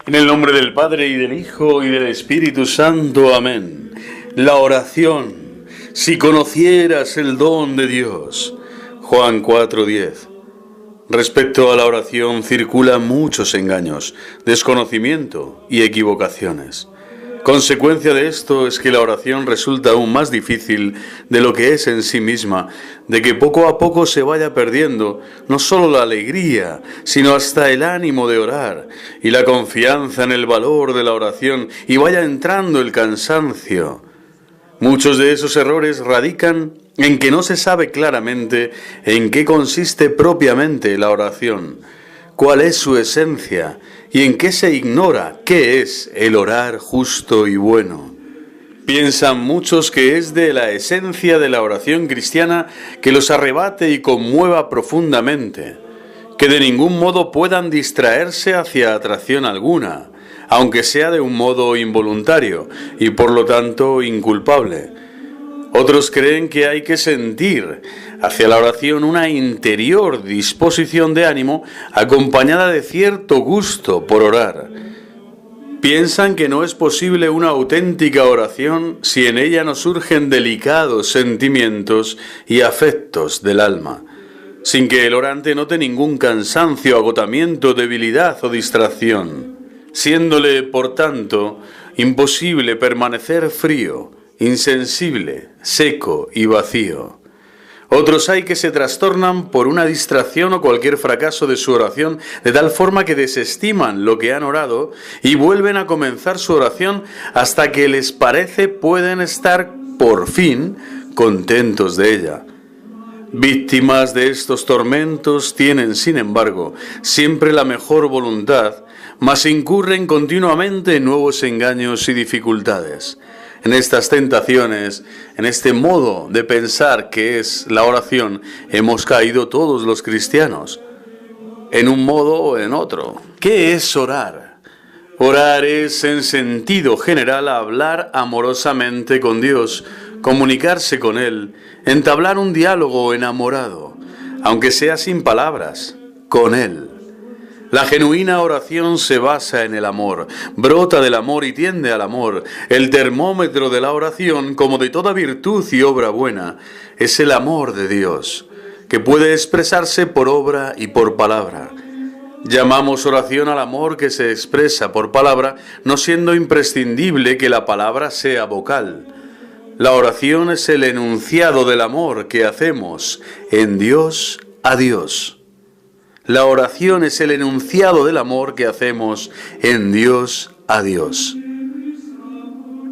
En el nombre del Padre, y del Hijo, y del Espíritu Santo. Amén. La oración. Si conocieras el don de Dios. Juan 4:10. Respecto a la oración circulan muchos engaños, desconocimiento y equivocaciones. Consecuencia de esto es que la oración resulta aún más difícil de lo que es en sí misma, de que poco a poco se vaya perdiendo no solo la alegría, sino hasta el ánimo de orar y la confianza en el valor de la oración, y vaya entrando el cansancio. Muchos de esos errores radican en que no se sabe claramente en qué consiste propiamente la oración, cuál es su esencia y en qué se ignora qué es el orar justo y bueno. Piensan muchos que es de la esencia de la oración cristiana que los arrebate y conmueva profundamente, que de ningún modo puedan distraerse hacia atracción alguna, aunque sea de un modo involuntario y por lo tanto inculpable. Otros creen que hay que sentir hacia la oración una interior disposición de ánimo acompañada de cierto gusto por orar. Piensan que no es posible una auténtica oración si en ella no surgen delicados sentimientos y afectos del alma, sin que el orante note ningún cansancio, agotamiento, debilidad o distracción, siéndole, por tanto, imposible permanecer frío, insensible, seco y vacío. Otros hay que se trastornan por una distracción o cualquier fracaso de su oración, de tal forma que desestiman lo que han orado y vuelven a comenzar su oración hasta que les parece pueden estar, por fin, contentos de ella. Víctimas de estos tormentos tienen, sin embargo, siempre la mejor voluntad, mas incurren continuamente en nuevos engaños y dificultades. En estas tentaciones, en este modo de pensar que es la oración, hemos caído todos los cristianos, en un modo o en otro. ¿Qué es orar? Orar es, en sentido general, hablar amorosamente con Dios, comunicarse con Él, entablar un diálogo enamorado, aunque sea sin palabras, con Él. La genuina oración se basa en el amor, brota del amor y tiende al amor. El termómetro de la oración, como de toda virtud y obra buena, es el amor de Dios, que puede expresarse por obra y por palabra. Llamamos oración al amor que se expresa por palabra, no siendo imprescindible que la palabra sea vocal. La oración es el enunciado del amor que hacemos en Dios a Dios. La oración es el enunciado del amor que hacemos en Dios a Dios.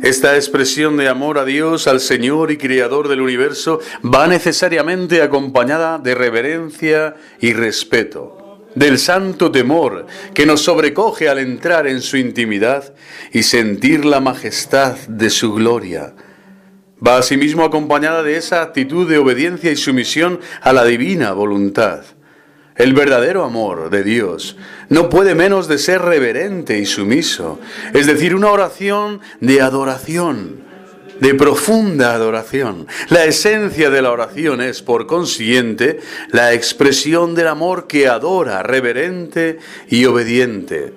Esta expresión de amor a Dios, al Señor y Creador del universo, va necesariamente acompañada de reverencia y respeto, del santo temor que nos sobrecoge al entrar en su intimidad y sentir la majestad de su gloria. Va asimismo acompañada de esa actitud de obediencia y sumisión a la divina voluntad. El verdadero amor de Dios no puede menos de ser reverente y sumiso, es decir, una oración de adoración, de profunda adoración. La esencia de la oración es, por consiguiente, la expresión del amor que adora, reverente y obediente.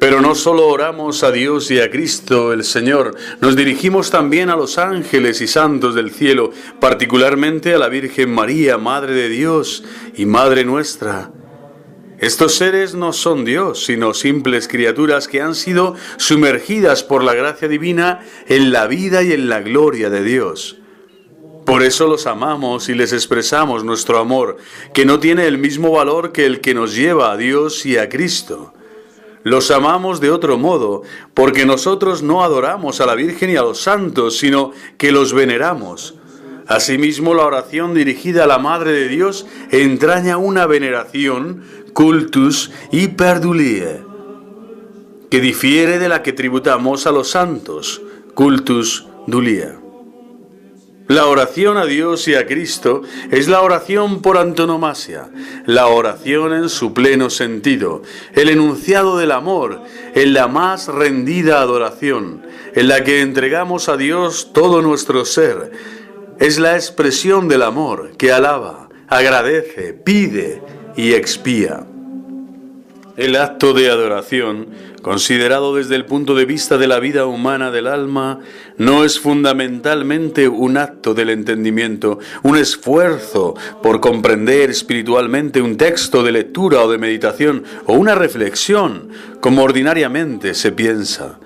Pero no solo oramos a Dios y a Cristo el Señor, nos dirigimos también a los ángeles y santos del cielo, particularmente a la Virgen María, Madre de Dios y Madre nuestra. Estos seres no son Dios, sino simples criaturas que han sido sumergidas por la gracia divina en la vida y en la gloria de Dios. Por eso los amamos y les expresamos nuestro amor, que no tiene el mismo valor que el que nos lleva a Dios y a Cristo. Los amamos de otro modo, porque nosotros no adoramos a la Virgen y a los santos, sino que los veneramos. Asimismo, la oración dirigida a la Madre de Dios entraña una veneración, cultus hyperdulie, que difiere de la que tributamos a los santos, cultus dulia. La oración a Dios y a Cristo es la oración por antonomasia, la oración en su pleno sentido, el enunciado del amor, en la más rendida adoración, en la que entregamos a Dios todo nuestro ser. Es la expresión del amor que alaba, agradece, pide y expía. El acto de adoración, considerado desde el punto de vista de la vida humana del alma, no es fundamentalmente un acto del entendimiento, un esfuerzo por comprender espiritualmente un texto de lectura o de meditación o una reflexión, como ordinariamente se piensa.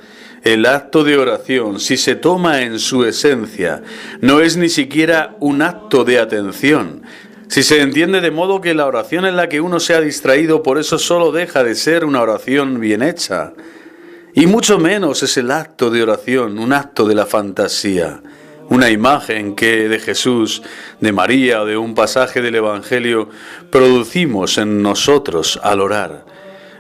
El acto de oración, si se toma en su esencia, no es ni siquiera un acto de atención. Si se entiende de modo que la oración en la que uno se ha distraído, por eso solo deja de ser una oración bien hecha. Y mucho menos es el acto de oración, un acto de la fantasía, una imagen que de Jesús, de María o de un pasaje del Evangelio producimos en nosotros al orar.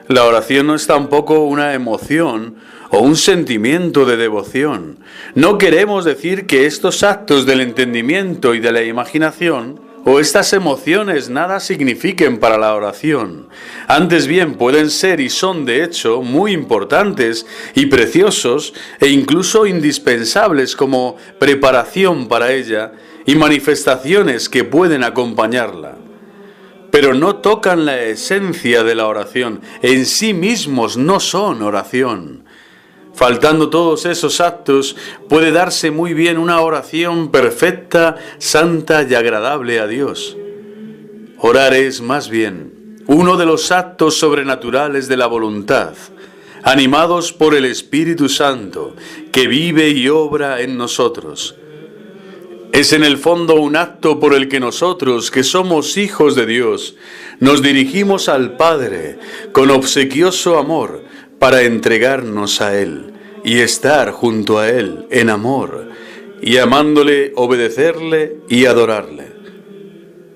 La oración no es tampoco una emoción o un sentimiento de devoción. No queremos decir que estos actos del entendimiento y de la imaginación o estas emociones nada signifiquen para la oración. Antes bien pueden ser y son de hecho muy importantes y preciosos e incluso indispensables como preparación para ella y manifestaciones que pueden acompañarla. Pero no tocan la esencia de la oración, en sí mismos no son oración. Faltando todos esos actos, puede darse muy bien una oración perfecta, santa y agradable a Dios. Orar es, más bien, uno de los actos sobrenaturales de la voluntad, animados por el Espíritu Santo, que vive y obra en nosotros. Es en el fondo un acto por el que nosotros, que somos hijos de Dios, nos dirigimos al Padre con obsequioso amor, para entregarnos a Él y estar junto a Él en amor, y amándole, obedecerle y adorarle.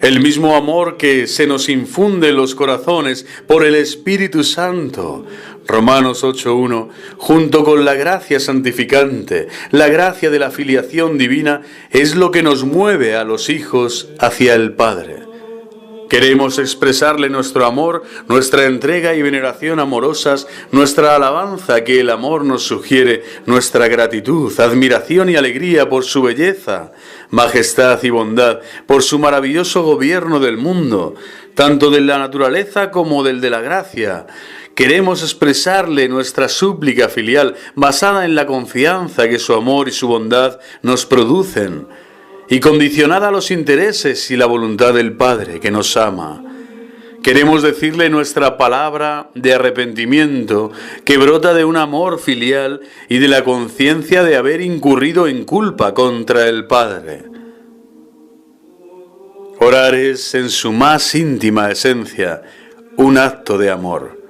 El mismo amor que se nos infunde en los corazones por el Espíritu Santo, Romanos 8:1, junto con la gracia santificante, la gracia de la filiación divina, es lo que nos mueve a los hijos hacia el Padre. Queremos expresarle nuestro amor, nuestra entrega y veneración amorosas, nuestra alabanza que el amor nos sugiere, nuestra gratitud, admiración y alegría por su belleza, majestad y bondad, por su maravilloso gobierno del mundo, tanto de la naturaleza como del de la gracia. Queremos expresarle nuestra súplica filial, basada en la confianza que su amor y su bondad nos producen, y condicionada a los intereses y la voluntad del Padre que nos ama. Queremos decirle nuestra palabra de arrepentimiento que brota de un amor filial y de la conciencia de haber incurrido en culpa contra el Padre. Orar es, en su más íntima esencia, un acto de amor.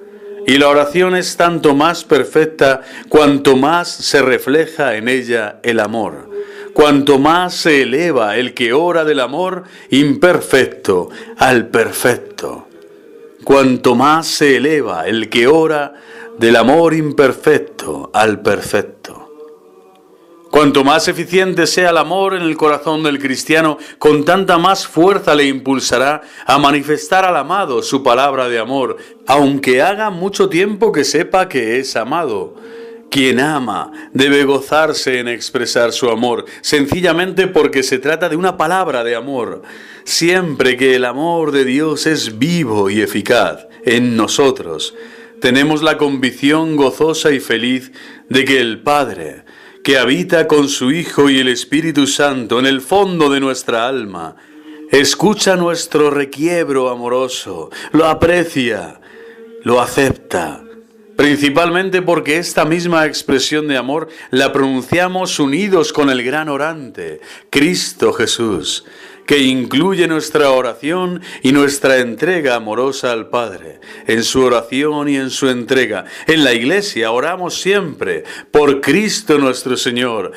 Y la oración es tanto más perfecta cuanto más se refleja en ella el amor. Cuanto más se eleva el que ora del amor imperfecto al perfecto. Cuanto más se eleva el que ora del amor imperfecto al perfecto. Cuanto más eficiente sea el amor en el corazón del cristiano, con tanta más fuerza le impulsará a manifestar al amado su palabra de amor, aunque haga mucho tiempo que sepa que es amado. Quien ama debe gozarse en expresar su amor, sencillamente porque se trata de una palabra de amor. Siempre que el amor de Dios es vivo y eficaz en nosotros, tenemos la convicción gozosa y feliz de que el Padre, que habita con su Hijo y el Espíritu Santo en el fondo de nuestra alma, escucha nuestro requiebro amoroso, lo aprecia, lo acepta. Principalmente porque esta misma expresión de amor la pronunciamos unidos con el gran orante, Cristo Jesús, que incluye nuestra oración y nuestra entrega amorosa al Padre. En su oración y en su entrega, en la Iglesia oramos siempre por Cristo nuestro Señor,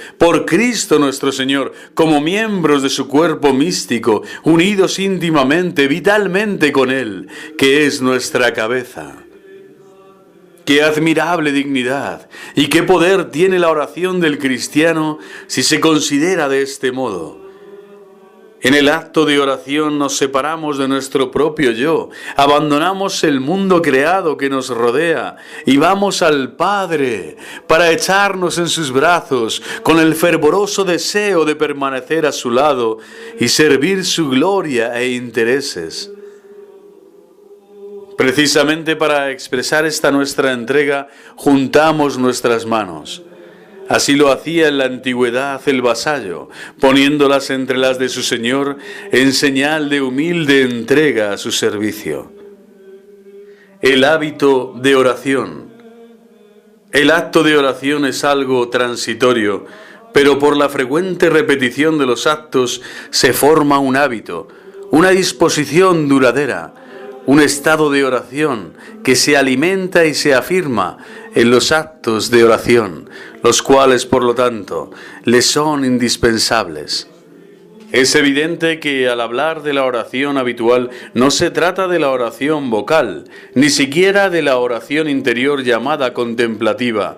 como miembros de su cuerpo místico, unidos íntimamente, vitalmente con Él, que es nuestra cabeza. ¡Qué admirable dignidad! ¿Y qué poder tiene la oración del cristiano si se considera de este modo? En el acto de oración nos separamos de nuestro propio yo, abandonamos el mundo creado que nos rodea y vamos al Padre para echarnos en sus brazos con el fervoroso deseo de permanecer a su lado y servir su gloria e intereses. Precisamente para expresar esta nuestra entrega, juntamos nuestras manos. Así lo hacía en la antigüedad el vasallo, poniéndolas entre las de su señor en señal de humilde entrega a su servicio. El hábito de oración. El acto de oración es algo transitorio, pero por la frecuente repetición de los actos se forma un hábito, una disposición duradera, un estado de oración que se alimenta y se afirma en los actos de oración, los cuales, por lo tanto, le son indispensables. Es evidente que al hablar de la oración habitual no se trata de la oración vocal, ni siquiera de la oración interior llamada contemplativa,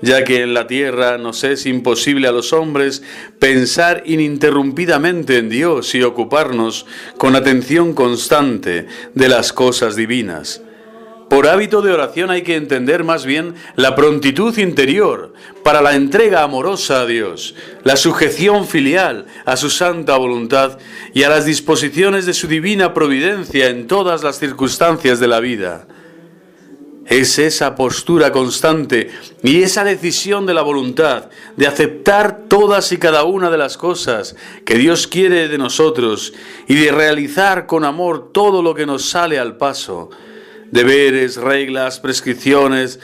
ya que en la tierra nos es imposible a los hombres pensar ininterrumpidamente en Dios y ocuparnos con atención constante de las cosas divinas. Por hábito de oración hay que entender más bien la prontitud interior para la entrega amorosa a Dios, la sujeción filial a su santa voluntad y a las disposiciones de su divina providencia en todas las circunstancias de la vida. Es esa postura constante y esa decisión de la voluntad de aceptar todas y cada una de las cosas que Dios quiere de nosotros y de realizar con amor todo lo que nos sale al paso. Deberes, reglas, prescripciones,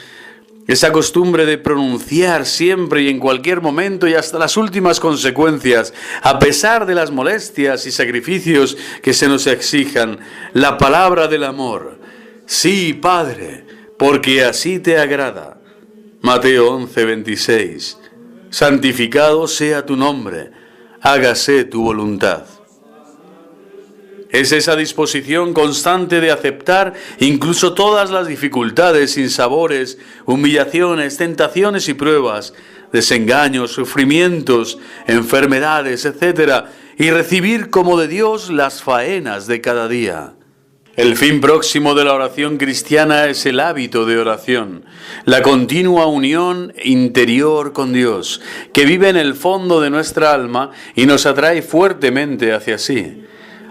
esa costumbre de pronunciar siempre y en cualquier momento y hasta las últimas consecuencias, a pesar de las molestias y sacrificios que se nos exijan, la palabra del amor. Sí, Padre, porque así te agrada. Mateo 11:26. Santificado sea tu nombre, hágase tu voluntad. Es esa disposición constante de aceptar incluso todas las dificultades, sinsabores, humillaciones, tentaciones y pruebas, desengaños, sufrimientos, enfermedades, etc., y recibir como de Dios las faenas de cada día. El fin próximo de la oración cristiana es el hábito de oración, la continua unión interior con Dios, que vive en el fondo de nuestra alma y nos atrae fuertemente hacia sí.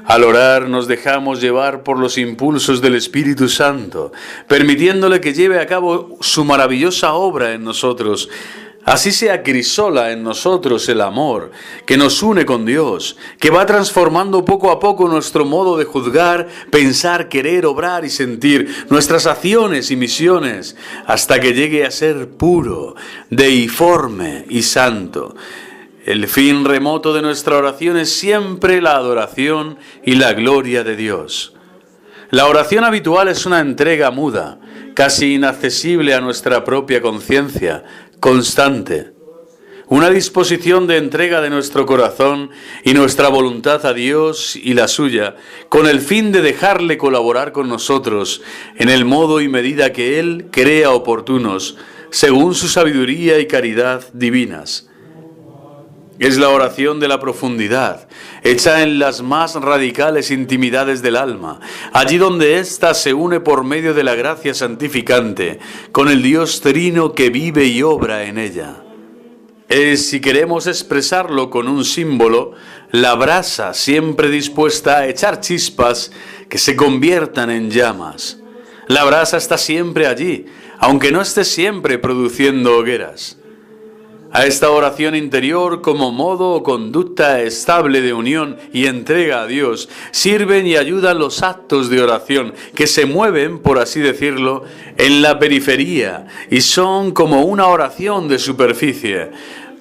Al orar nos dejamos llevar por los impulsos del Espíritu Santo, permitiéndole que lleve a cabo su maravillosa obra en nosotros. Así se acrisola en nosotros el amor que nos une con Dios, que va transformando poco a poco nuestro modo de juzgar, pensar, querer, obrar y sentir, nuestras acciones y misiones, hasta que llegue a ser puro, deiforme y santo. El fin remoto de nuestra oración es siempre la adoración y la gloria de Dios. La oración habitual es una entrega muda, casi inaccesible a nuestra propia conciencia, constante. Una disposición de entrega de nuestro corazón y nuestra voluntad a Dios y la suya, con el fin de dejarle colaborar con nosotros en el modo y medida que Él crea oportunos, según su sabiduría y caridad divinas. Es la oración de la profundidad, hecha en las más radicales intimidades del alma, allí donde ésta se une por medio de la gracia santificante con el Dios trino que vive y obra en ella. Es, si queremos expresarlo con un símbolo, la brasa siempre dispuesta a echar chispas que se conviertan en llamas. La brasa está siempre allí, aunque no esté siempre produciendo hogueras. A esta oración interior como modo o conducta estable de unión y entrega a Dios sirven y ayudan los actos de oración que se mueven, por así decirlo, en la periferia y son como una oración de superficie.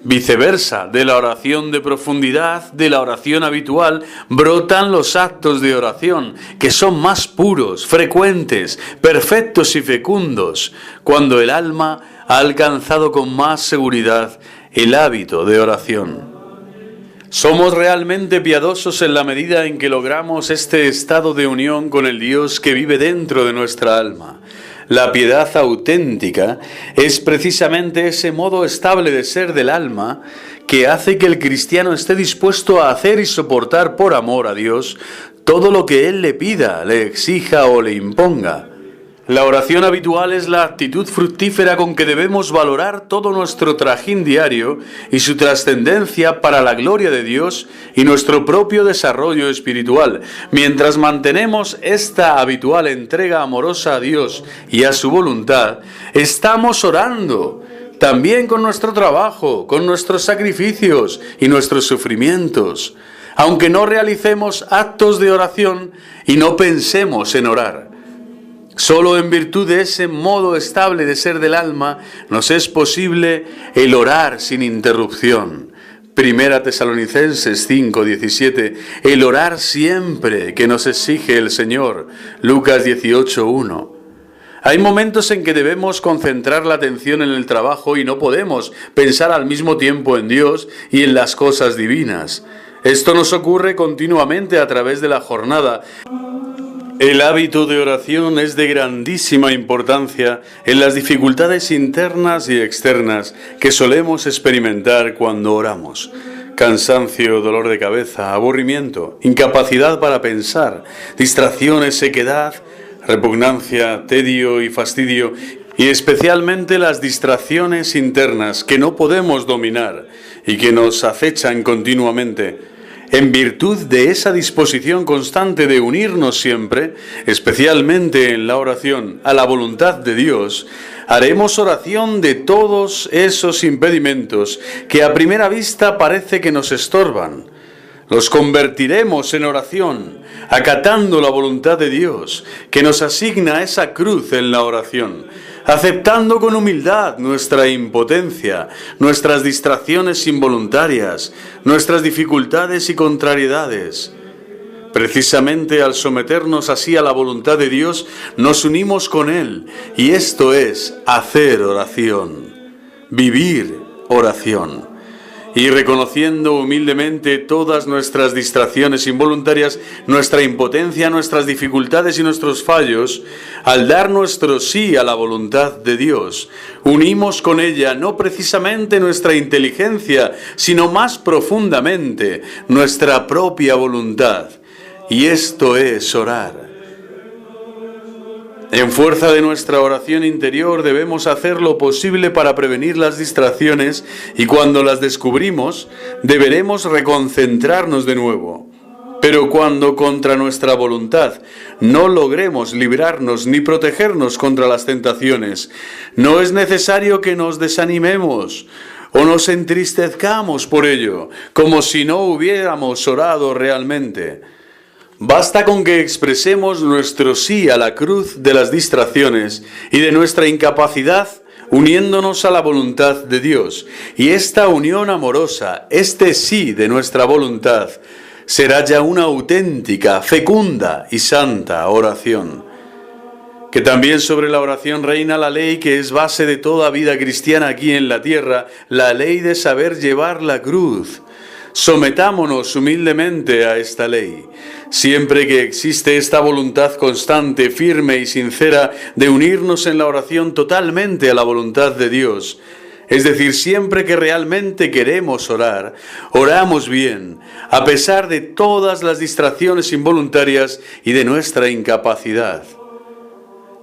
Viceversa, de la oración de profundidad, de la oración habitual, brotan los actos de oración, que son más puros, frecuentes, perfectos y fecundos, cuando el alma ha alcanzado con más seguridad el hábito de oración. Somos realmente piadosos en la medida en que logramos este estado de unión con el Dios que vive dentro de nuestra alma. La piedad auténtica es precisamente ese modo estable de ser del alma que hace que el cristiano esté dispuesto a hacer y soportar por amor a Dios todo lo que Él le pida, le exija o le imponga. La oración habitual es la actitud fructífera con que debemos valorar todo nuestro trajín diario y su trascendencia para la gloria de Dios y nuestro propio desarrollo espiritual. Mientras mantenemos esta habitual entrega amorosa a Dios y a su voluntad, estamos orando. También con nuestro trabajo, con nuestros sacrificios y nuestros sufrimientos, aunque no realicemos actos de oración y no pensemos en orar. Solo en virtud de ese modo estable de ser del alma nos es posible el orar sin interrupción. Primera Tesalonicenses 5:17, el orar siempre que nos exige el Señor. Lucas 18:1. Hay momentos en que debemos concentrar la atención en el trabajo y no podemos pensar al mismo tiempo en Dios y en las cosas divinas. Esto nos ocurre continuamente a través de la jornada. El hábito de oración es de grandísima importancia en las dificultades internas y externas que solemos experimentar cuando oramos. Cansancio, dolor de cabeza, aburrimiento, incapacidad para pensar, distracciones, sequedad, repugnancia, tedio y fastidio, y especialmente las distracciones internas que no podemos dominar y que nos acechan continuamente. En virtud de esa disposición constante de unirnos siempre, especialmente en la oración, a la voluntad de Dios, haremos oración de todos esos impedimentos que a primera vista parece que nos estorban. Los convertiremos en oración, acatando la voluntad de Dios, que nos asigna esa cruz en la oración, aceptando con humildad nuestra impotencia, nuestras distracciones involuntarias, nuestras dificultades y contrariedades. Precisamente al someternos así a la voluntad de Dios, nos unimos con Él, y esto es hacer oración, vivir oración. Y reconociendo humildemente todas nuestras distracciones involuntarias, nuestra impotencia, nuestras dificultades y nuestros fallos, al dar nuestro sí a la voluntad de Dios, unimos con ella no precisamente nuestra inteligencia, sino más profundamente nuestra propia voluntad. Y esto es orar. En fuerza de nuestra oración interior debemos hacer lo posible para prevenir las distracciones y cuando las descubrimos deberemos reconcentrarnos de nuevo. Pero cuando contra nuestra voluntad no logremos librarnos ni protegernos contra las tentaciones, no es necesario que nos desanimemos o nos entristezcamos por ello, como si no hubiéramos orado realmente. Basta con que expresemos nuestro sí a la cruz de las distracciones y de nuestra incapacidad uniéndonos a la voluntad de Dios. Y esta unión amorosa, este sí de nuestra voluntad, será ya una auténtica, fecunda y santa oración. Que también sobre la oración reina la ley que es base de toda vida cristiana aquí en la tierra, la ley de saber llevar la cruz. Sometámonos humildemente a esta ley. Siempre que existe esta voluntad constante, firme y sincera de unirnos en la oración totalmente a la voluntad de Dios, es decir, siempre que realmente queremos orar, oramos bien, a pesar de todas las distracciones involuntarias y de nuestra incapacidad.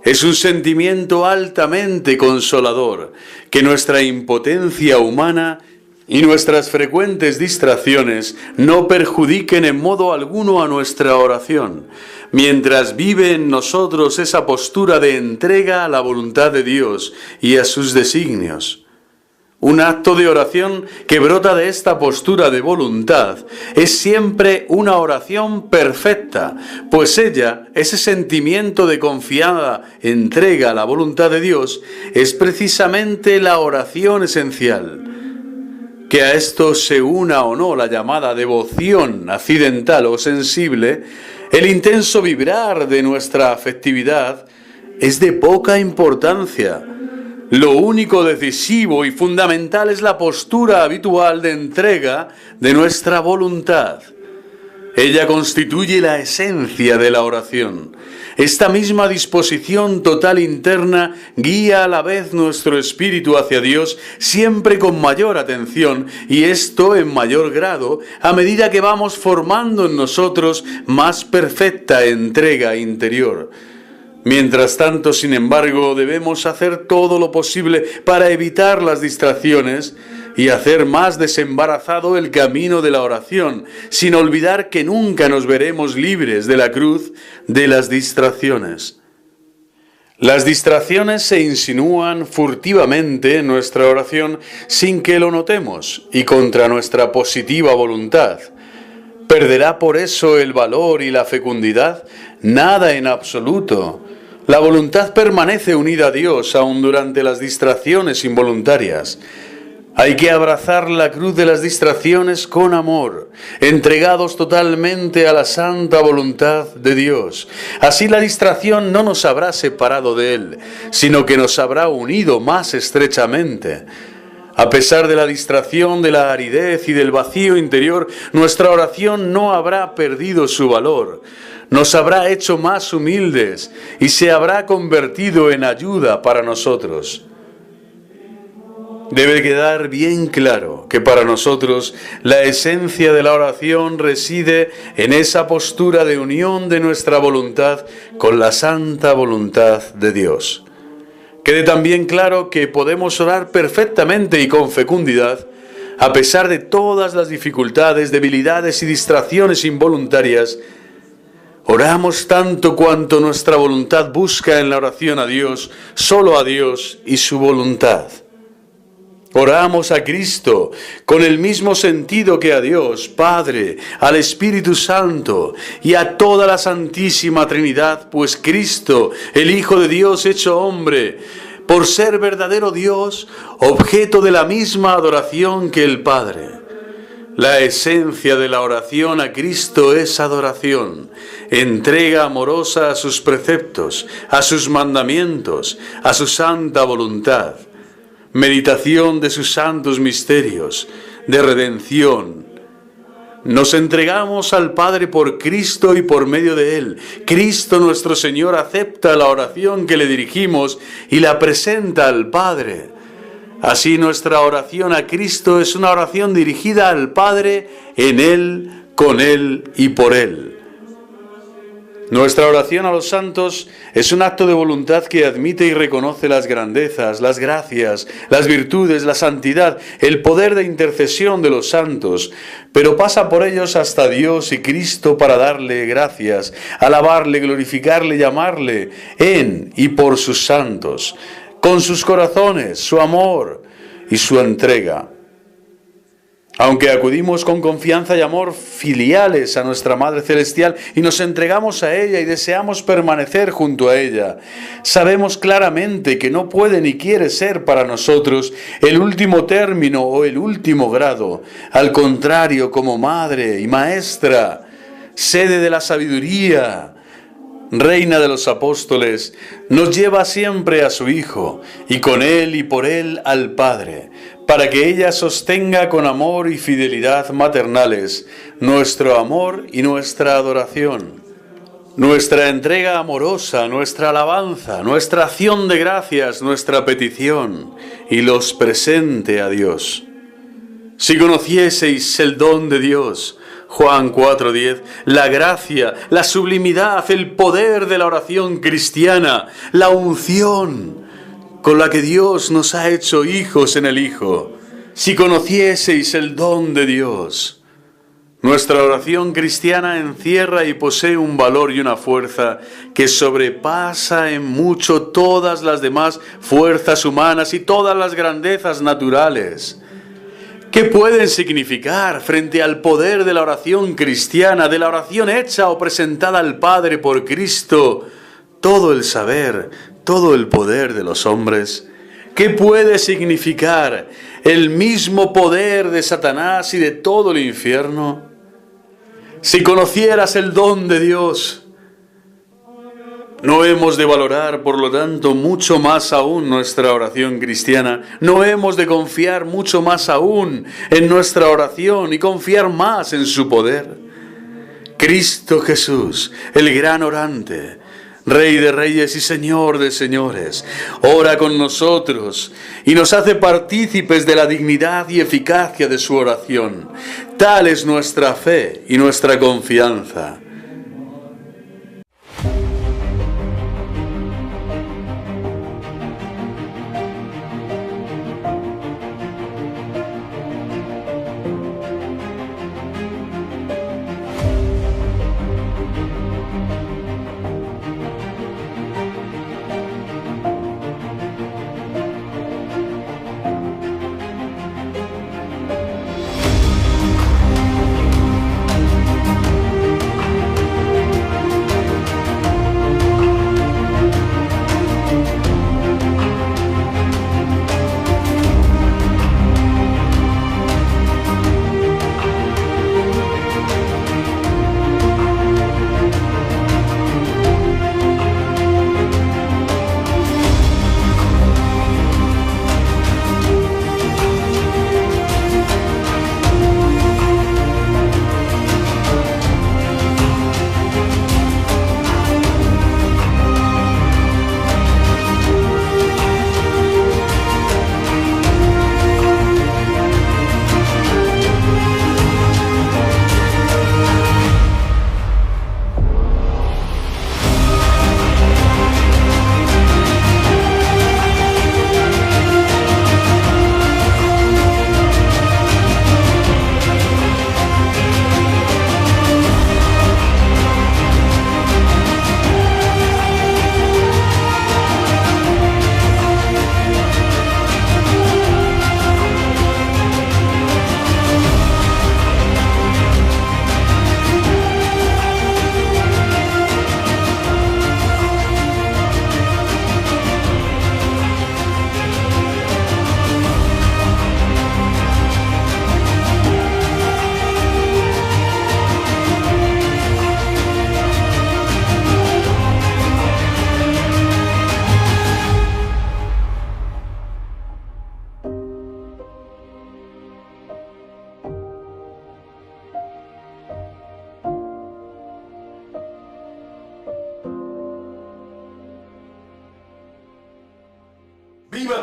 Es un sentimiento altamente consolador que nuestra impotencia humana y nuestras frecuentes distracciones no perjudiquen en modo alguno a nuestra oración, mientras vive en nosotros esa postura de entrega a la voluntad de Dios y a sus designios. Un acto de oración que brota de esta postura de voluntad es siempre una oración perfecta, pues ella, ese sentimiento de confiada entrega a la voluntad de Dios, es precisamente la oración esencial. Que a esto se una o no la llamada devoción accidental o sensible, el intenso vibrar de nuestra afectividad es de poca importancia. Lo único decisivo y fundamental es la postura habitual de entrega de nuestra voluntad. Ella constituye la esencia de la oración. Esta misma disposición total interna guía a la vez nuestro espíritu hacia Dios siempre con mayor atención y esto en mayor grado a medida que vamos formando en nosotros más perfecta entrega interior. Mientras tanto, sin embargo, debemos hacer todo lo posible para evitar las distracciones y hacer más desembarazado el camino de la oración, sin olvidar que nunca nos veremos libres de la cruz de las distracciones. Las distracciones se insinúan furtivamente en nuestra oración sin que lo notemos y contra nuestra positiva voluntad. ¿Perderá por eso el valor y la fecundidad? Nada en absoluto. La voluntad permanece unida a Dios aun durante las distracciones involuntarias. Hay que abrazar la cruz de las distracciones con amor, entregados totalmente a la santa voluntad de Dios. Así la distracción no nos habrá separado de Él, sino que nos habrá unido más estrechamente. A pesar de la distracción, de la aridez y del vacío interior, nuestra oración no habrá perdido su valor. Nos habrá hecho más humildes y se habrá convertido en ayuda para nosotros. Debe quedar bien claro que para nosotros la esencia de la oración reside en esa postura de unión de nuestra voluntad con la santa voluntad de Dios. Quede también claro que podemos orar perfectamente y con fecundidad, a pesar de todas las dificultades, debilidades y distracciones involuntarias. Oramos tanto cuanto nuestra voluntad busca en la oración a Dios, solo a Dios y su voluntad. Oramos a Cristo con el mismo sentido que a Dios, Padre, al Espíritu Santo y a toda la Santísima Trinidad, pues Cristo, el Hijo de Dios hecho hombre, por ser verdadero Dios, objeto de la misma adoración que el Padre. La esencia de la oración a Cristo es adoración, entrega amorosa a sus preceptos, a sus mandamientos, a su santa voluntad, meditación de sus santos misterios, de redención. Nos entregamos al Padre por Cristo y por medio de Él. Cristo nuestro Señor acepta la oración que le dirigimos y la presenta al Padre. Así nuestra oración a Cristo es una oración dirigida al Padre, en Él, con Él y por Él. Nuestra oración a los santos es un acto de voluntad que admite y reconoce las grandezas, las gracias, las virtudes, la santidad, el poder de intercesión de los santos, pero pasa por ellos hasta Dios y Cristo para darle gracias, alabarle, glorificarle, llamarle en y por sus santos, con sus corazones, su amor y su entrega. Aunque acudimos con confianza y amor filiales a nuestra Madre Celestial y nos entregamos a ella y deseamos permanecer junto a ella, sabemos claramente que no puede ni quiere ser para nosotros el último término o el último grado. Al contrario, como Madre y Maestra, sede de la sabiduría, Reina de los apóstoles, nos lleva siempre a su Hijo, y con Él y por Él al Padre, para que ella sostenga con amor y fidelidad maternales nuestro amor y nuestra adoración, nuestra entrega amorosa, nuestra alabanza, nuestra acción de gracias, nuestra petición, y los presente a Dios. Si conocieseis el don de Dios, Juan 4:10, la gracia, la sublimidad, el poder de la oración cristiana, la unción con la que Dios nos ha hecho hijos en el Hijo. Si conocieseis el don de Dios. Nuestra oración cristiana encierra y posee un valor y una fuerza que sobrepasa en mucho todas las demás fuerzas humanas y todas las grandezas naturales. ¿Qué pueden significar frente al poder de la oración cristiana, de la oración hecha o presentada al Padre por Cristo, todo el saber, todo el poder de los hombres? ¿Qué puede significar el mismo poder de Satanás y de todo el infierno? Si conocieras el don de Dios, no hemos de valorar, por lo tanto, mucho más aún nuestra oración cristiana. No hemos de confiar mucho más aún en nuestra oración y confiar más en su poder. Cristo Jesús, el gran orante, Rey de reyes y Señor de señores, ora con nosotros y nos hace partícipes de la dignidad y eficacia de su oración. Tal es nuestra fe y nuestra confianza.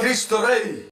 Cristo Rey.